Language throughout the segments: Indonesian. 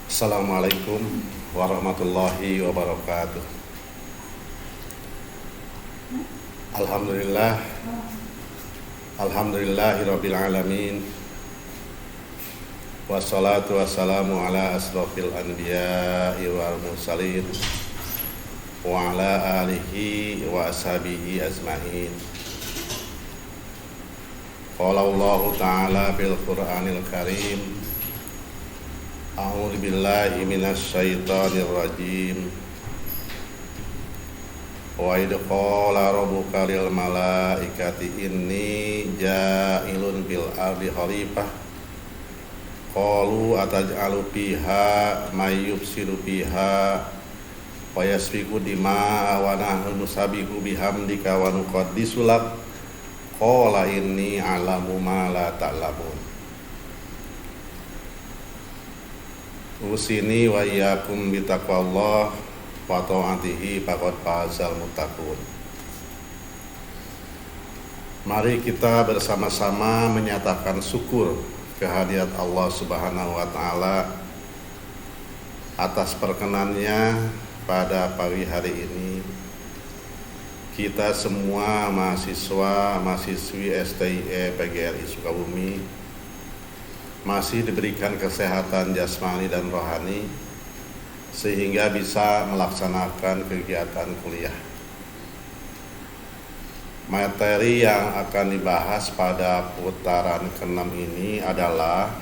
Assalamualaikum warahmatullahi wabarakatuh. Alhamdulillah, alhamdulillahirabbil alamin. Wassalatu wassalamu ala asrofil anbiya'i wal mursalin wa ala alihi wa ashabihi ajma'in. Qala Allah ta'ala bil Qur'anil Karim, a'udzu billahi minasy syaithanir rajim. Wa idh qala rabbuka lil malaikati inni ja'ilun bil ardi khalifah qalu ataj'alu fiha may yufsidu fiha wa yasfiku dima'a wa nahnu nusabbihu bihamdika wa nuqaddisu lak qala inni a'lamu ma la ta'lamun. Usini wa iyyakum bitaqwallah wa ta'atihi faqad fazal muttaqun. Mari kita bersama-sama menyatakan syukur kehadirat Allah Subhanahu wa taala atas perkenannya pada pagi hari ini. Kita semua mahasiswa, mahasiswi STIE PGRI Sukabumi masih diberikan kesehatan jasmani dan rohani sehingga bisa melaksanakan kegiatan kuliah. Materi yang akan dibahas pada putaran ke-6 ini adalah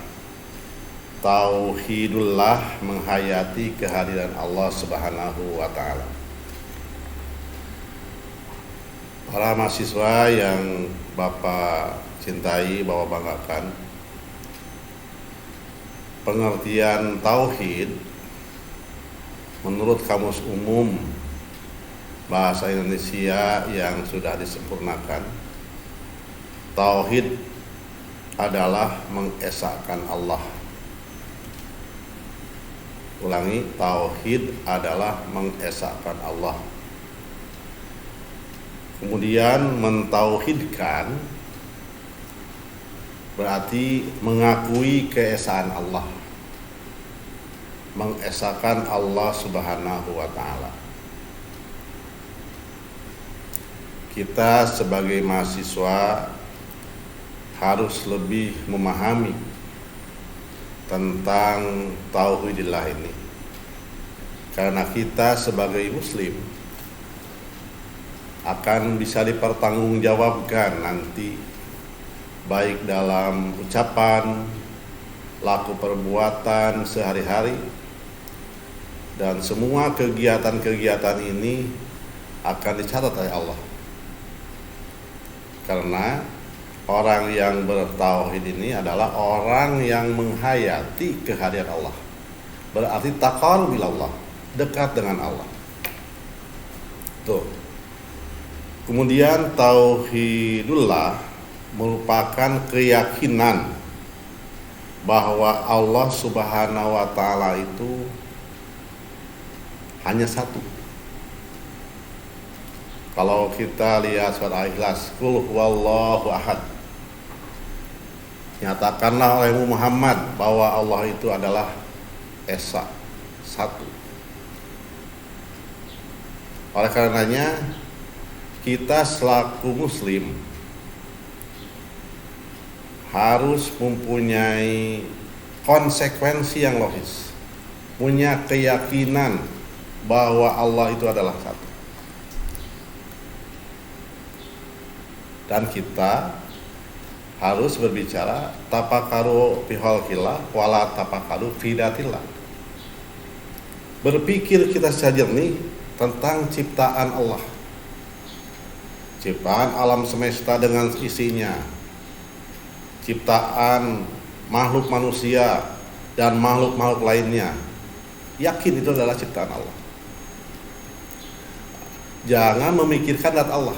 Tauhidullah, menghayati kehadiran Allah Subhanahu wa taala. Para mahasiswa yang Bapak cintai, Bapak banggakan, pengertian tauhid menurut Kamus Umum Bahasa Indonesia yang sudah disempurnakan, tauhid adalah mengesahkan Allah. Ulangi, tauhid adalah mengesahkan Allah. Kemudian mentauhidkan berarti mengakui keesaan Allah, mengesahkan Allah Subhanahu wa taala. Kita sebagai mahasiswa harus lebih memahami tentang tauhidillah ini, karena kita sebagai muslim akan bisa dipertanggungjawabkan nanti, baik dalam ucapan, laku perbuatan sehari-hari, dan semua kegiatan-kegiatan ini akan dicatat oleh Allah. Karena orang yang bertauhid ini adalah orang yang menghayati kehadiran Allah. Berarti taqarrub ilallah, dekat dengan Allah. Tuh. Kemudian tauhidullah merupakan keyakinan bahwa Allah Subhanahu wa taala itu hanya satu. Kalau kita lihat surat Al-Ikhlas, qul huwallahu ahad, nyatakanlah oleh Muhammad bahwa Allah itu adalah esa, satu. Oleh karenanya kita selaku muslim harus mempunyai konsekuensi yang logis, punya keyakinan bahwa Allah itu adalah satu. Dan kita harus berbicara tafakkaru fi khalqillah wala tafakkaru fi datillah. Berpikir kita secara jernih tentang ciptaan Allah, ciptaan alam semesta dengan isinya, ciptaan makhluk manusia dan makhluk-makhluk lainnya. Yakin itu adalah ciptaan Allah. Jangan memikirkan zat Allah.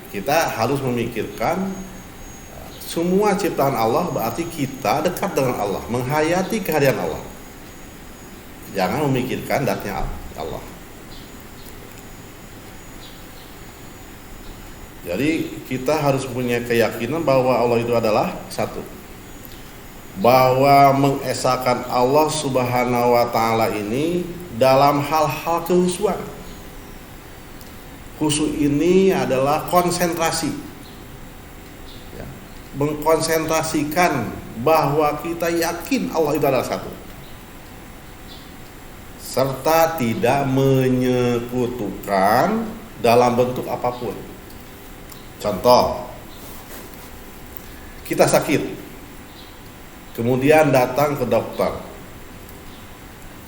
Kita harus memikirkan semua ciptaan Allah, berarti kita dekat dengan Allah, menghayati kehadiran Allah. Jangan memikirkan zatnya Allah. Jadi kita harus punya keyakinan bahwa Allah itu adalah satu. bahwa mengesahkan Allah Subhanahu wa taala ini dalam hal-hal kehusuan. Khusyuk ini adalah konsentrasi, ya, mengkonsentrasikan bahwa kita yakin Allah itu adalah satu, serta tidak menyekutukan dalam bentuk apapun. Contoh, kita sakit, kemudian datang ke dokter,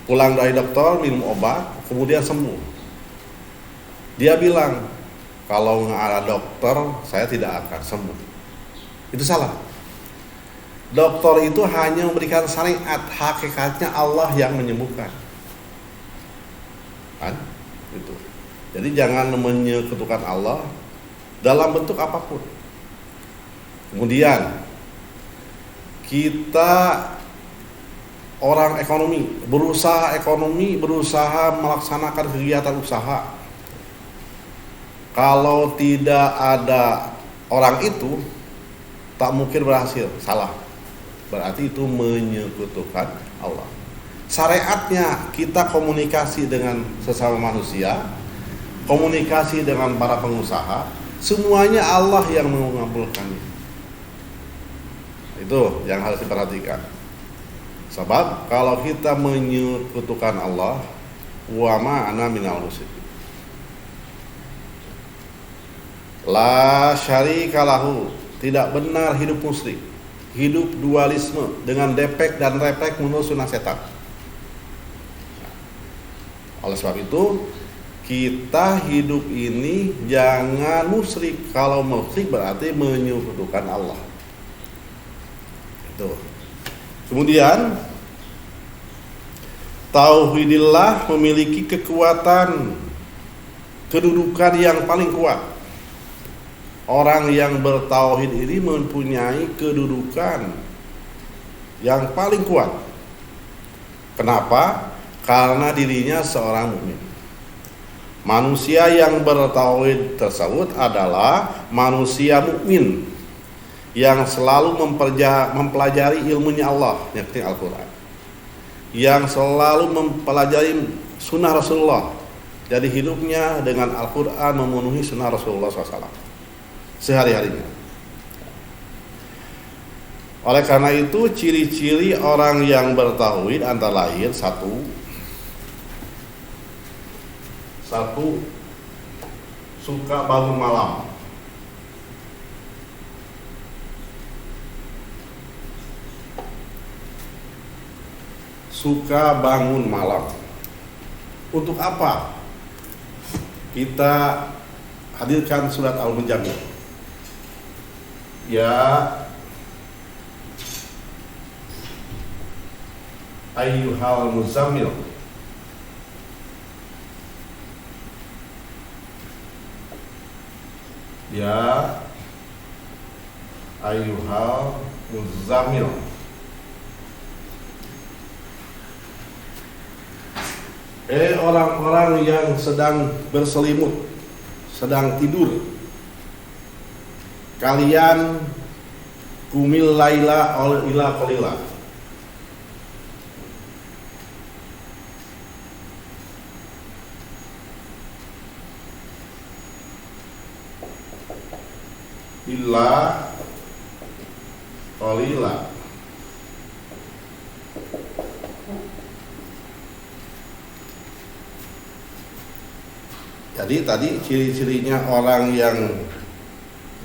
pulang dari dokter minum obat, kemudian sembuh. Dia bilang, kalau nggak ada dokter, saya tidak akan sembuh. Itu salah. Dokter itu hanya memberikan syariat, hakikatnya Allah yang menyembuhkan. Kan? Itu. Jadi jangan menyekutukan Allah dalam bentuk apapun. Kemudian kita orang ekonomi, berusaha melaksanakan kegiatan usaha. Kalau tidak ada orang itu, tak mungkin berhasil. Salah. Berarti itu menyekutukan Allah. Syariatnya kita komunikasi dengan sesama manusia, komunikasi dengan para pengusaha, semuanya Allah yang mengabulkannya. Itu yang harus diperhatikan. Sebab kalau kita menyekutukan Allah, wa ma ana minal musyrikin. La syarika lahu, tidak benar hidup musyrik, hidup dualisme dengan depek dan repek menurut sunnah setan. Oleh sebab itu, kita hidup ini jangan musyrik. Kalau musyrik berarti menyekutukan Allah. Itu. Kemudian tauhidillah memiliki kekuatan, kedudukan yang paling kuat. Orang yang bertauhid ini mempunyai kedudukan yang paling kuat. Kenapa? Karena dirinya seorang mukmin. Manusia yang bertauhid tersebut adalah manusia mukmin yang selalu mempelajari ilmunya Allah, yakni Al-Quran, yang selalu mempelajari sunnah Rasulullah. Jadi hidupnya dengan Al-Quran memenuhi sunnah Rasulullah SAW sehari-harinya. Oleh karena itu, ciri-ciri orang yang bertauhid antara lain satu, suka bangun malam. Suka bangun malam. Untuk apa? Kita hadirkan surat Al-Mujammil. Ya ayyuhal muzammil, ya ayyuhal muzammil, orang-orang yang sedang berselimut, sedang tidur, kalian kumil laila ila qalila, illa qalila. Jadi tadi ciri-cirinya orang yang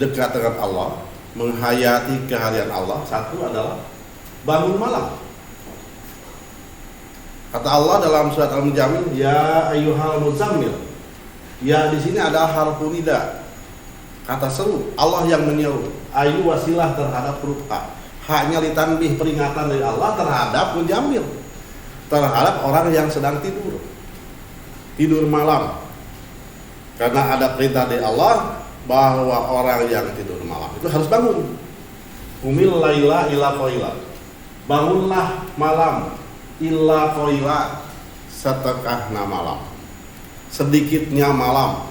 dekat dengan Allah, menghayati kehadiran Allah, satu adalah bangun malam. Kata Allah dalam surat Al-Mujammil, ya ayyuhal muzammil. Ya di sini ada harfu nida, kata seru. Allah yang menyeru. Ayu wasilah terhadap huruf A. Haknya litanbih, peringatan dari Allah terhadap mujammil, terhadap orang yang sedang tidur malam. Karena ada perintah dari Allah bahwa orang yang tidur malam itu harus bangun. Umil laila ila qaila, bangunlah malam illa qaila, setengahnya malam, sedikitnya malam.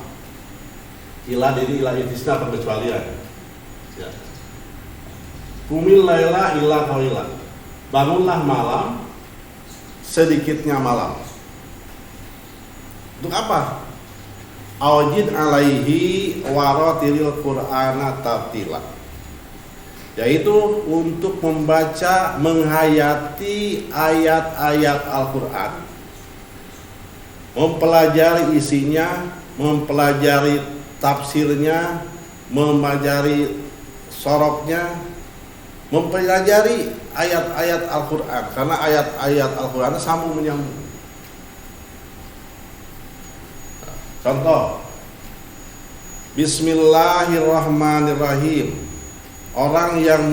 Ila diri ila istisna pengecualian. Ya. Umil laila illa qaila, bangunlah malam, sedikitnya malam. Untuk apa? Aujid alaihi waratilil qur'ana tartila, yaitu untuk membaca, menghayati ayat-ayat Al-Quran, mempelajari isinya, mempelajari tafsirnya, mempelajari soroknya, mempelajari ayat-ayat Al-Quran, karena ayat-ayat Al-Quran sambung menyambung. Contoh, Bismillahirrahmanirrahim. Orang yang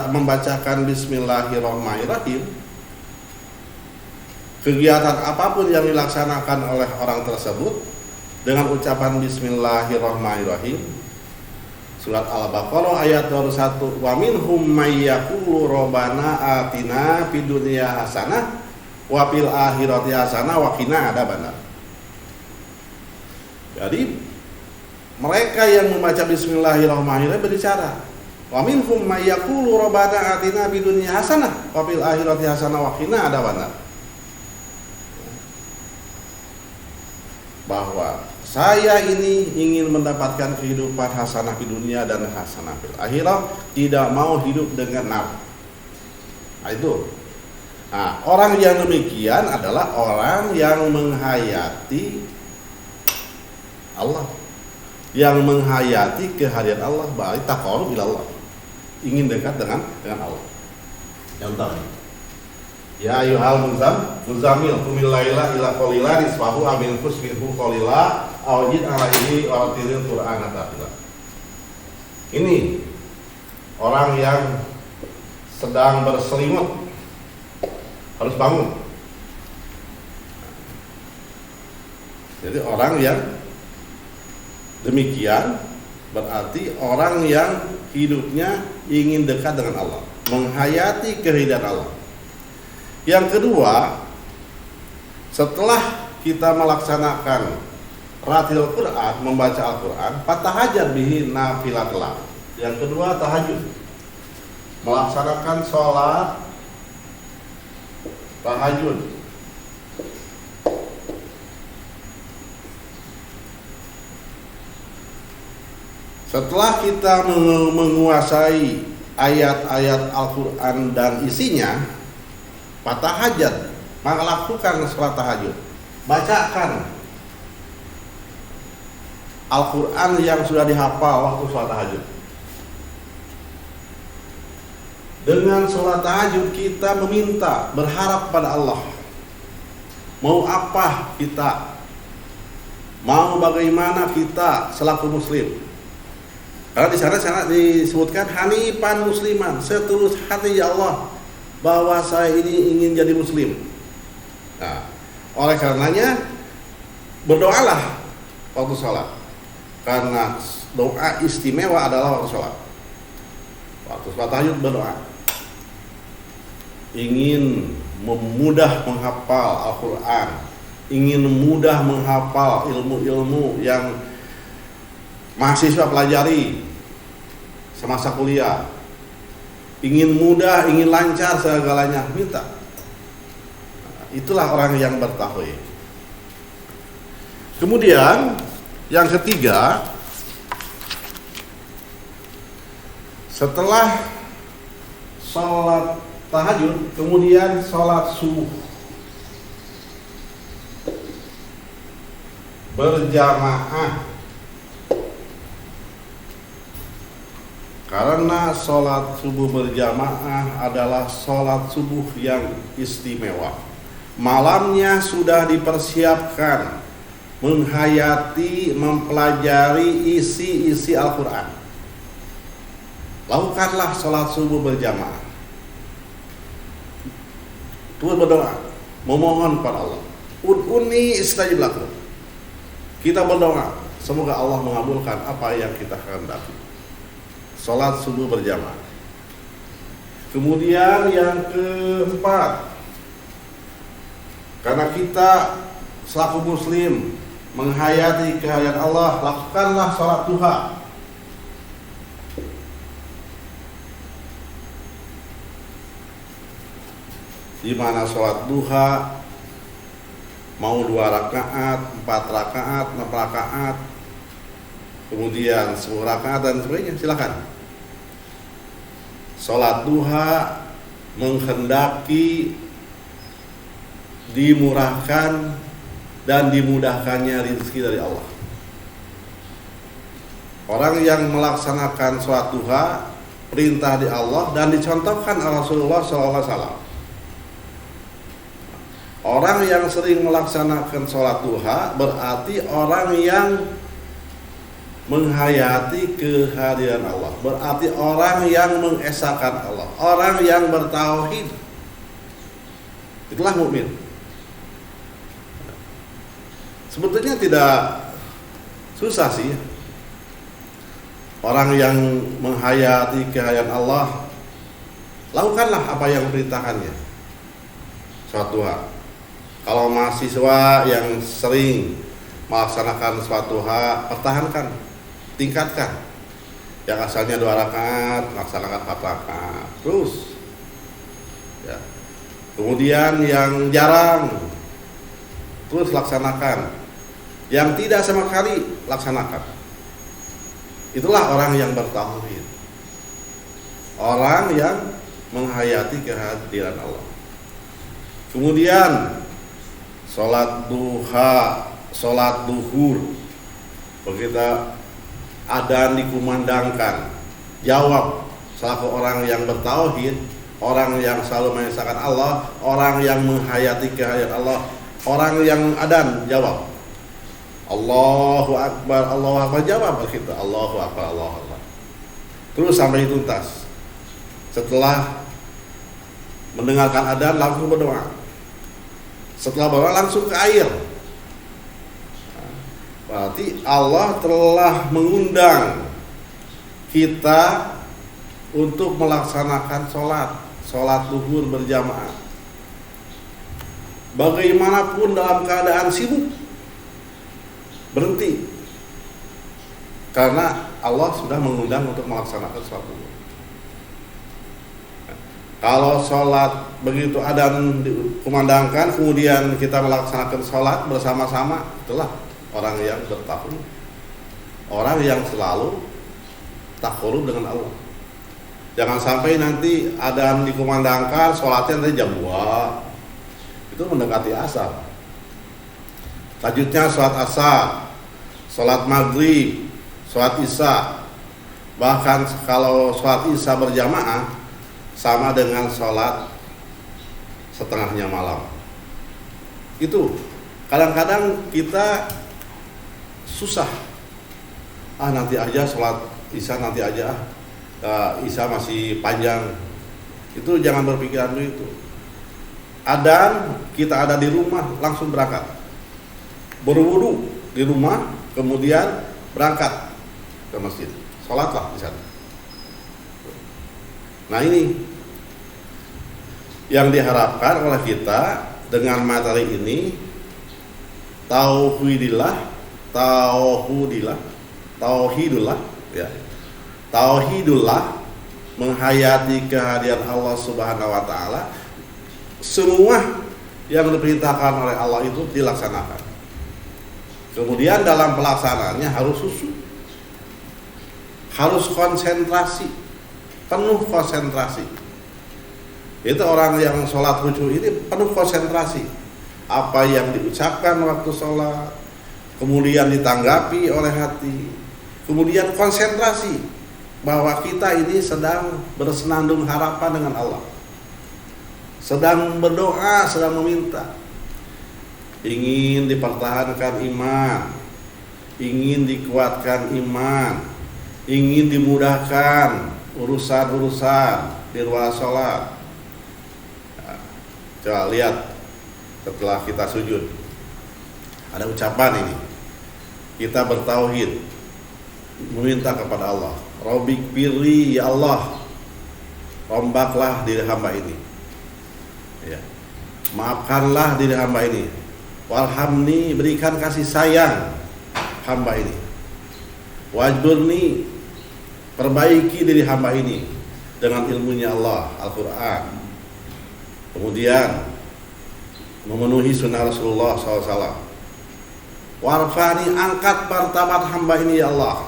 membacakan Bismillahirrahmanirrahim, kegiatan apapun yang dilaksanakan oleh orang tersebut dengan ucapan Bismillahirrahmanirrahim, surat Al-Baqarah ayat 21, wa minhum may yaqulu rabbana atina fid dunya hasanah wa fil akhirati hasanah wa qina adzabannar. Jadi mereka yang membaca Bismillahirrahmanirrahim berbicara, wa minhum may yaqulu rabbana atina fid dunya hasanah wa fil akhirati hasanah wa qina adzabannar. Bahwa saya ini ingin mendapatkan kehidupan hasanah di dunia dan hasanah fil akhirah, tidak mau hidup dengan nar. Nah, itu. Nah, orang yang demikian adalah orang yang menghayati Allah, yang menghayati kehadiran Allah, berarti taqarrub ila Allah, ingin dekat dengan Allah. Contoh, ya ayyuhal muzammil qumil laila illa qalila nisfahu aw minqus minhu qalila aw zid alaihi wa rattilil qur'ana tartila. Ini orang yang sedang berselimut harus bangun. Jadi orang yang demikian berarti orang yang hidupnya ingin dekat dengan Allah, menghayati kehadiran Allah. Yang kedua, setelah kita melaksanakan ratil Quran, membaca Al-Quran, fatahajjad bihi nafilatillah. Yang kedua, tahajud, melaksanakan sholat tahajud. Setelah kita menguasai ayat-ayat Al-Quran dan isinya, fatahajjad, maka lakukan sholat tahajud. Bacakan Al-Quran yang sudah dihafal waktu sholat tahajud. Dengan sholat tahajud kita meminta, berharap pada Allah. Mau apa kita, mau bagaimana kita selaku muslim. Karena di sana sangat disebutkan hanifan musliman, setulus hati ya Allah bahwa saya ini ingin jadi muslim. Nah, oleh karenanya berdoalah waktu sholat, karena doa istimewa adalah waktu sholat. Waktu sholat tahajud berdoa, ingin mudah menghafal Al-Quran, ingin mudah menghafal ilmu-ilmu yang mahasiswa pelajari semasa kuliah, ingin mudah, ingin lancar segalanya, minta. Itulah orang yang bertauhid. Kemudian yang ketiga, setelah sholat tahajud, kemudian sholat subuh berjamaah. Karena sholat subuh berjamaah adalah sholat subuh yang istimewa. Malamnya sudah dipersiapkan, menghayati, mempelajari isi-isi Al-Quran. Lakukanlah sholat subuh berjamaah. Terus berdoa, memohon pada Allah. Ud'uni istajib lakum. Kita berdoa, semoga Allah mengabulkan apa yang kita kehendaki. Sholat subuh berjamaah. Kemudian yang keempat, karena kita selaku muslim menghayati kehadiran Allah, lakukanlah sholat duha. di mana sholat duha mau 2 rakaat, 4 rakaat, 6 rakaat, kemudian 10 rakaat dan sebagainya, silakan. Sholat duha menghendaki dimurahkan dan dimudahkannya rezeki dari Allah. Orang yang melaksanakan sholat duha perintah di Allah dan dicontohkan oleh Rasulullah SAW. Orang yang sering melaksanakan sholat duha berarti orang yang menghayati kehadiran Allah, berarti orang yang mengesahkan Allah, orang yang bertauhid. Itulah mukmin. Sebetulnya tidak susah sih. Orang yang menghayati kehadiran Allah, lakukanlah apa yang diperintahkannya. Sholat duha. Kalau mahasiswa yang sering melaksanakan sholat duha, pertahankan, tingkatkan. Yang asalnya 2 rakaat, laksanakan 4 rakaat, terus. Ya. Kemudian yang jarang, terus laksanakan. Yang tidak sama sekali, laksanakan. Itulah orang yang bertauhid, orang yang menghayati kehadiran Allah. Kemudian sholat duha, sholat duhur, begitu adzan dikumandangkan, jawab selaku orang yang bertauhid, orang yang selalu mengesahkan Allah, orang yang menghayati kehadiran Allah, orang yang adzan jawab Allahu Akbar, Allahu Akbar, jawab kita Allahu Akbar, Allahu Akbar. Terus sampai tuntas. Setelah mendengarkan adzan langsung berdoa. Setelah berdoa langsung ke air. Berarti Allah telah mengundang kita untuk melaksanakan sholat duhur berjamaah. Bagaimanapun dalam keadaan sibuk, berhenti, karena Allah sudah mengundang untuk melaksanakan sholat duhur. Kalau sholat begitu adzan dikumandangkan, kemudian kita melaksanakan sholat bersama-sama, itulah orang yang bertakwa, orang yang selalu takarub dengan Allah. Jangan sampai nanti adzan dikumandangkan, sholatnya nanti jam 2, itu mendekati asar. Lanjutnya sholat asar, sholat maghrib, sholat isya. Bahkan kalau sholat isya berjamaah sama dengan sholat setengahnya malam. Itu kadang-kadang kita susah. Nanti aja sholat isya, nanti aja. Isya masih panjang. Itu jangan berpikiran begitu. Adzan kita ada di rumah langsung berangkat. Berwudu di rumah, kemudian berangkat ke masjid, sholatlah di sana. Nah, ini yang diharapkan oleh kita dengan materi ini, tauhidillah, ya, tauhidullah, menghayati kehadiran Allah Subhanahu Wa Taala. Semua yang diperintahkan oleh Allah itu dilaksanakan. Kemudian dalam pelaksanaannya harus khusyuk, harus konsentrasi, penuh konsentrasi. Itu orang yang sholat khusyuk ini penuh konsentrasi. Apa yang diucapkan waktu sholat, kemudian ditanggapi oleh hati, kemudian konsentrasi bahwa kita ini sedang bersenandung harapan dengan Allah, sedang berdoa, sedang meminta. Ingin dipertahankan iman, ingin dikuatkan iman, ingin dimudahkan urusan-urusan di luar sholat. Coba lihat setelah kita sujud, ada ucapan ini. Kita bertauhid, meminta kepada Allah, Rabbik birli, ya Allah, rombaklah diri hamba ini, ya, maafkanlah diri hamba ini. Warhamni, berikan kasih sayang hamba ini. Wajburni, perbaiki diri hamba ini dengan ilmunya Allah, Al-Quran. Kemudian memenuhi sunnah Rasulullah SAW. Warfani, angkat martabat hamba ini ya Allah.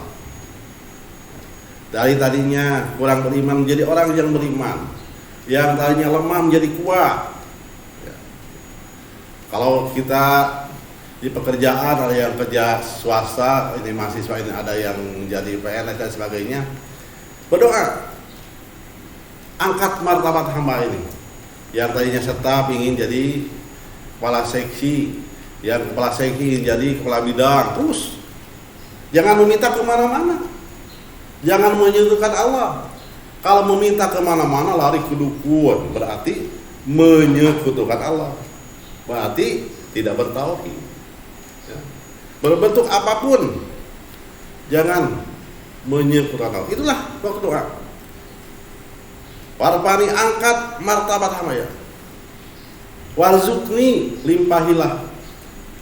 Dari tadinya kurang beriman menjadi orang yang beriman, yang tadinya lemah menjadi kuat. Ya. Kalau kita di pekerjaan, ada yang kerja swasta, ini mahasiswa, ini ada yang menjadi PNS dan sebagainya, berdoa, angkat martabat hamba ini. Yang tadinya staf ingin jadi kepala seksi, yang kepala seksi ingin jadi kepala bidang. Terus jangan meminta kemana-mana, jangan menyentuhkan Allah. Kalau meminta kemana-mana lari ke dukun, berarti menyekutukan Allah, berarti tidak bertauhid. Ya. Berbentuk apapun, jangan menyekutukan Allah. Itulah doa. Warfani, angkat martabat hamba ya. Warzuqni, limpahilah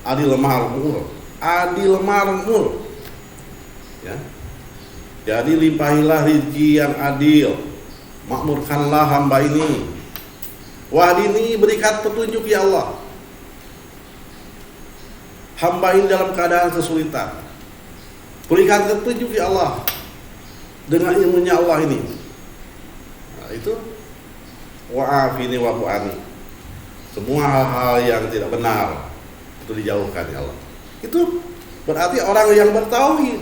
adil marmur, ya. Jadi limpahilah rezeki yang adil, makmurkanlah hamba ini. Wahdini, berikan petunjuk ya Allah. Hamba ini dalam keadaan kesulitan, berikan petunjuk ya Allah dengan ilmunya Allah ini. Nah, itu wa'afini wa'fu'ani. Semua hal-hal yang tidak benar itu dijauhkan ya Allah. Itu berarti orang yang bertauhid,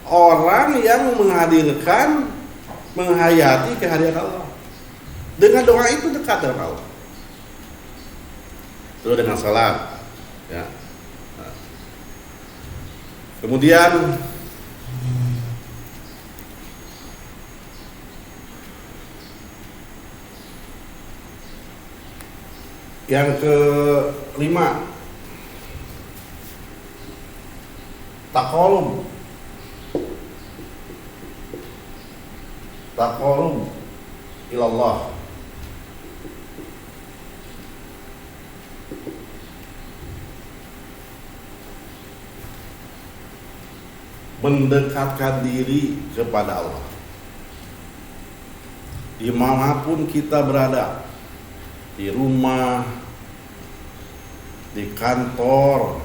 orang yang menghadirkan, menghayati kehadiran Allah. Dengan doa itu dekat dengan Allah. Terus dengan salat, ya. Nah. Kemudian yang kelima, taqarrub ilallah. Mendekatkan diri kepada Allah dimanapun kita berada, di rumah, di kantor,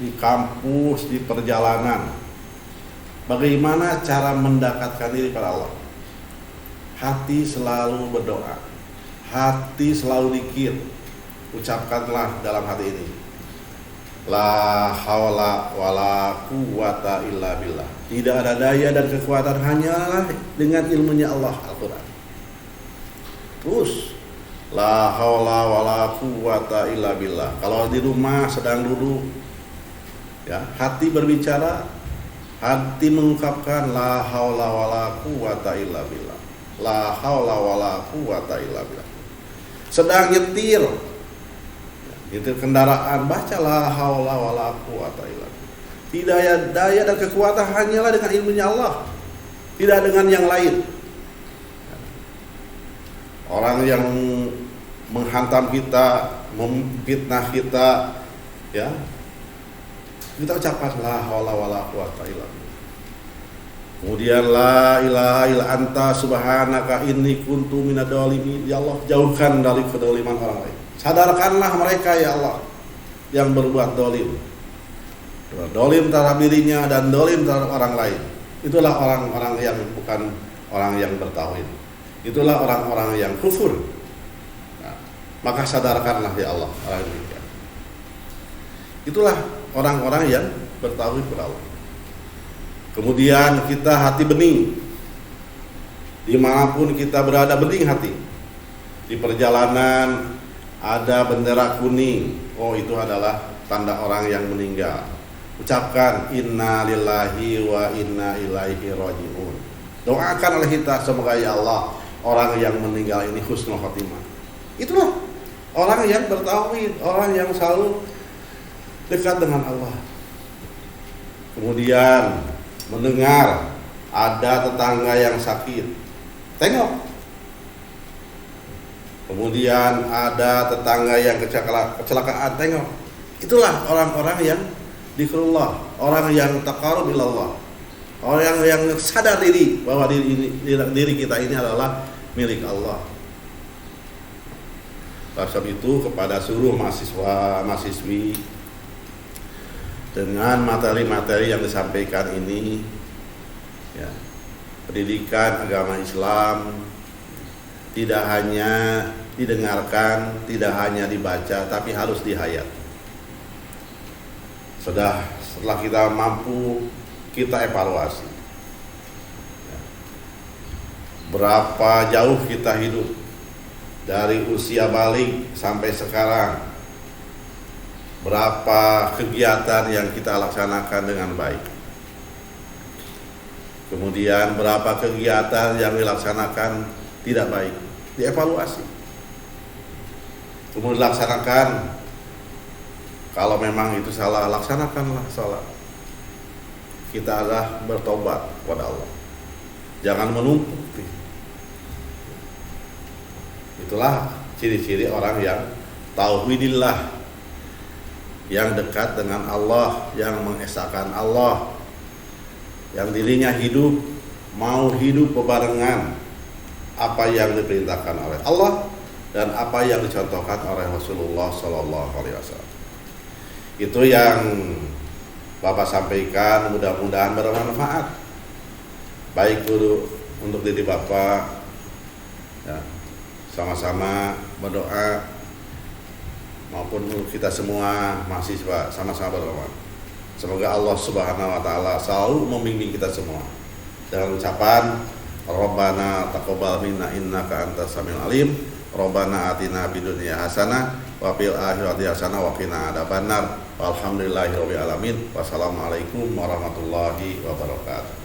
di kampus, di perjalanan. Bagaimana cara mendekatkan diri kepada Allah? Hati selalu berdoa, hati selalu zikir. Ucapkanlah dalam hati ini, la haula wala quwata illa billah. Tidak ada daya dan kekuatan hanyalah dengan ilmunya Allah, Al-Quran. Terus la haula wala quwata illa billah. Kalau di rumah sedang duduk, ya, hati berbicara, hati mengungkapkan la haula wala quwata illa billah. La haula wala quwata illa billah. Sedang nyetir, nyetir kendaraan, baca la haula wala quwata illa billah. Tidak ada daya dan kekuatan hanyalah dengan ilmunya Allah, tidak dengan yang lain. Orang yang menghantam kita, memfitnah kita, ya, kita ucapkan la haula wala quwata illa billah. Kemudian la ilaha illa anta subhanaka inni kuntu minadz-dzalimin. Ya Allah, jauhkan dari kedoliman orang lain. Sadarkanlah mereka ya Allah yang berbuat dolim. Dolim terhadap dirinya dan dolim terhadap orang lain. Itulah orang-orang yang bukan orang yang bertauhid. Itulah orang-orang yang kufur. Nah, maka sadarkanlah ya Allah orang demikian. Itulah orang-orang yang bertauhid kepada Allah. Kemudian kita hati bening, dimanapun kita berada bening hati. Di perjalanan ada bendera kuning, oh itu adalah tanda orang yang meninggal. Ucapkan inna lillahi wa inna ilaihi raji'un. Doakan oleh kita, semoga ya Allah orang yang meninggal ini husnul khotimah. Itulah orang yang bertauhid, orang yang selalu dekat dengan Allah. Kemudian mendengar ada tetangga yang sakit, tengok. Kemudian ada tetangga yang kecelakaan, tengok. Itulah orang-orang yang dzikrullah, orang yang taqarrub ilallah, orang yang sadar diri bahwa diri kita ini adalah milik Allah. Sebab itu kepada seluruh mahasiswa-mahasiswi, dengan materi-materi yang disampaikan ini, ya, pendidikan agama Islam tidak hanya didengarkan, tidak hanya dibaca, tapi harus dihayat. Setelah kita mampu, kita evaluasi. Ya. Berapa jauh kita hidup dari usia balik sampai sekarang? Berapa kegiatan yang kita laksanakan dengan baik? Kemudian berapa kegiatan yang dilaksanakan tidak baik? Dievaluasi. Kemudian dilaksanakan. Kalau memang itu salah, laksanakanlah salah. Kita adalah bertobat kepada Allah. Jangan menumpuk. Itulah ciri-ciri orang yang tauhidillah, yang dekat dengan Allah, yang mengesahkan Allah, yang dirinya hidup, mau hidup bebarengan apa yang diperintahkan oleh Allah dan apa yang dicontohkan oleh Rasulullah SAW. Itu yang Bapak sampaikan, mudah-mudahan bermanfaat, baik untuk diri Bapak, ya, sama-sama berdoa, maupun kita semua mahasiswa sama-sama berdoa. Semoga Allah Subhanahu wa taala selalu membimbing kita semua dengan ucapan Rabbana taqabbal minna innaka antas samiul alim, Rabbana atina fid dunya hasanah wa fil akhirati hasanah wa qina adzabannar. Walhamdulillahirabbil alamin. Wassalamualaikum warahmatullahi wabarakatuh.